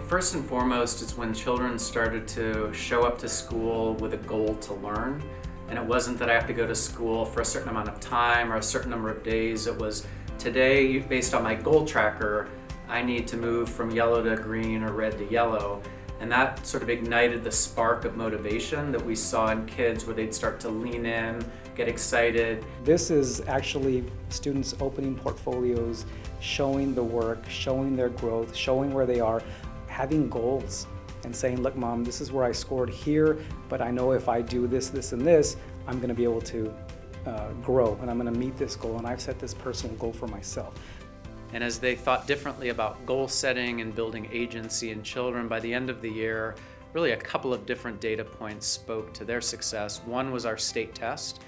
First and foremost, it's when children started to show up to school with a goal to learn. And it wasn't that I have to go to school for a certain amount of time or a certain number of days. It was today, based on my goal tracker, I need to move from yellow to green or red to yellow. And that sort of ignited the spark of motivation that we saw in kids where they'd start to lean in, get excited. This is actually students opening portfolios, showing the work, showing their growth, showing where they are, having goals and saying, look, Mom, this is where I scored here, but I know if I do this, this, and this, I'm going to be able to grow and I'm going to meet this goal, and I've set this personal goal for myself. And as they thought differently about goal setting and building agency in children, by the end of the year, really a couple of different data points spoke to their success. One was our state test.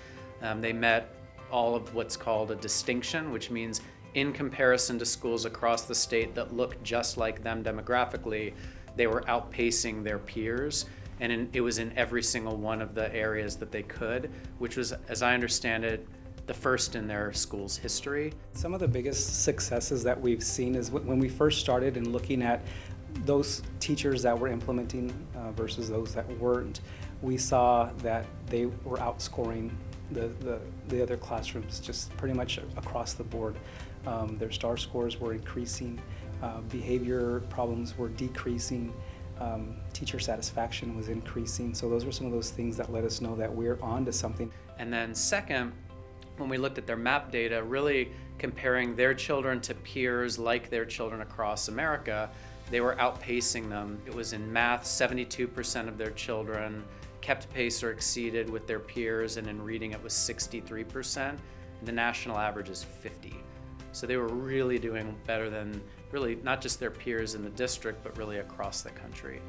They met all of what's called a distinction, which means in comparison to schools across the state that look just like them demographically, they were outpacing their peers. And it was in every single one of the areas that they could, which was, as I understand it, the first in their school's history. Some of the biggest successes that we've seen is when we first started and looking at those teachers that were implementing versus those that weren't. We saw that they were outscoring the other classrooms just pretty much across the board. Their STAR scores were increasing, behavior problems were decreasing, teacher satisfaction was increasing. So those were some of those things that let us know that we're on to something. And then second, when we looked at their MAP data, really comparing their children to peers like their children across America, they were outpacing them. It was in math, 72% of their children kept pace or exceeded with their peers, and in reading it was 63%. The national average is 50. So they were really doing better than really not just their peers in the district, but really across the country.